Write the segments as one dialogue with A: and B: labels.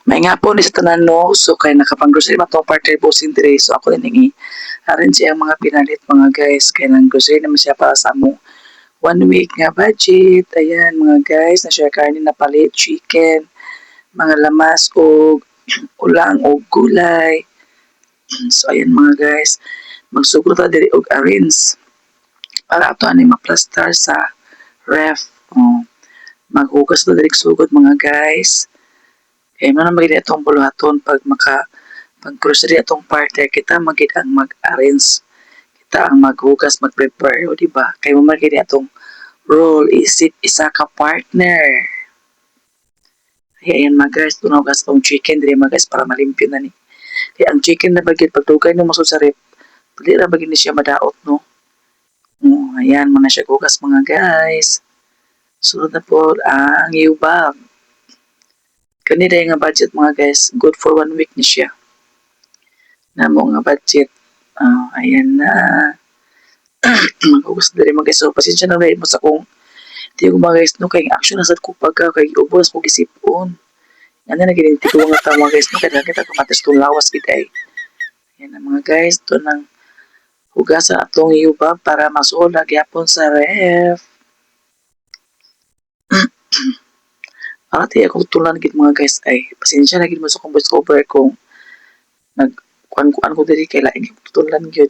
A: May nga po ni sa tanan no, so kay nakapang-grocery man tong partner bossing dire. So ako din hingi arin siya ang mga pinalit mga guys kay nang grocery naman siya para sa mo 1 week nga budget. Ayan mga guys, na share karne na palit, chicken, mga lamas o ulang o gulay. So ayan mga guys, magsugro ta diri og arins para ato ani maplastar sa ref. Oh, maghugas ta diri sugod mga guys. Kaya mo na magiging itong buluhaton pag grocery atong partner kita magid ang mag-arrange, kita ang maghugas mag-prepare o di ba kay mo magiging atong role isip isa ka partner. Kaya ayan mga guys, tunaw gas tong chicken diri mga guys para malimpyo na ni. Kaya ang chicken na bagid pagdugay no masud sa rep, dili ra bagid ni siya madaot no. Ayan mo na siya hugas mga guys. Sunod na po ang yubab. Kani dahil nga budget mga guys, good for 1 week ni siya. Namo nga budget. Ayan na. Maghugas diri mga guys. So pasensya na rin mo sa kung di ko mga guys no kay action na sad ko pagka kay ubos ko gisipon. Ano na giniti ko nga tama guys no kaya kita kamatis tong lawas biday. Ayan na mga guys, to nang hugasan atong yubab para masuola gyapon sa ref. Ate ako tulan gid mga guys ay pasensya na gid mo sa kong voice over kung nagkuan ko diri kay lain gyud tulan gyud.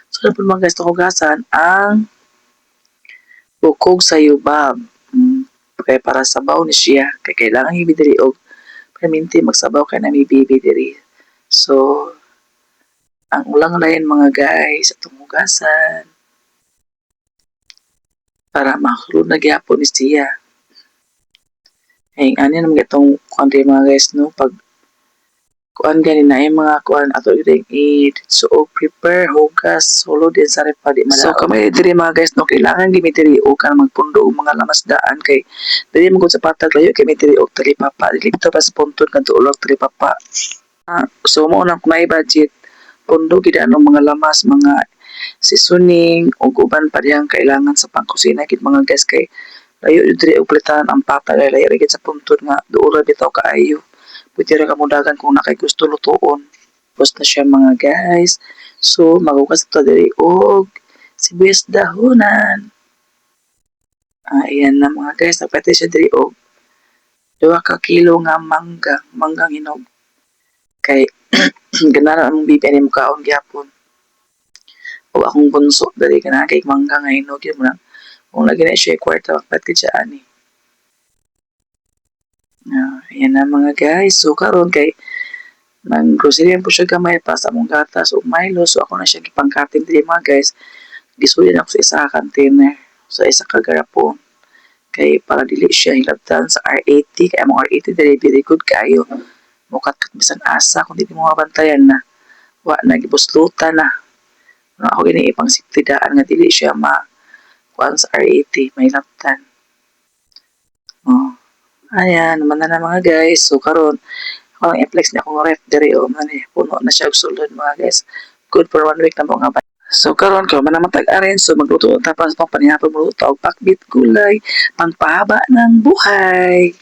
A: So na po mga guys hugasan ang bukog sa yubab. Kaya para sabaw ni siya kay kailangan hibi diri og perminti magsabaw kay na may bibi diri. So ang ulang lain mga guys atong hugasan para makulod na gyapon ni siya. Ay ani naman itong kuan mga guys no pag kuan gani na yung mga kuan ato yung so prepare hugas solo din sa rep pa di madaot. So kami diri mga guys no kailangan gimitiri o kan magpundo og mga lamasdaan kay dili mo sa patag layo kay mitiri og talipapa dili bitaw pa sa puntod kadto og talipapa. So mo nang may budget pundo gid anong mga lamas mga seasoning ug uban pa diyang kailangan sa pangkusina gid mga guys kay layo diri og plitahan ang pata layo gid sa puntod nga duol bitaw kaayo. Pwede rin kamudagan kung nakay gusto lutuon. Post na siya mga guys. So, maghugas ito diri og sibuyas dahonan. Ayan na mga guys. Napete siya diri og 2 ka kilo nga manggang hinog. Kay, ganara ang bibi ni mukaon gyapon. O akong bunso diri ka na kay manggang nga hinog. Yun mo lang. Kung lagi na siya kwarta, bakit ka siya ani. Ayan na mga guys. So karon kay nang grocery po siya gamay pa sa mong gatas o Milo. So ako na siya gipangkating diri mga guys. Gisulit ako sa isa ka container. Sa isa ka garapon. Kay para dili siya hilabtan sa R80. Kaya mong R80 very good kayo. Mukat bisan asa kung dili mo mabantayan na. Wa na gibuslutan na. Ako gini ipang siktidaan nga dili siya kuan sa R80 may hilabtan. Ayan, naman na mga guys. So, karon ako lang i-flex niya akong ref diri o puno na siya og sulod mga guys. Good for 1 week na mo nga ba. So, karon ko man naman tag-arin. So, magluto tapos pang panihapon mo luto og pakbit gulay, pangpahaba ng buhay.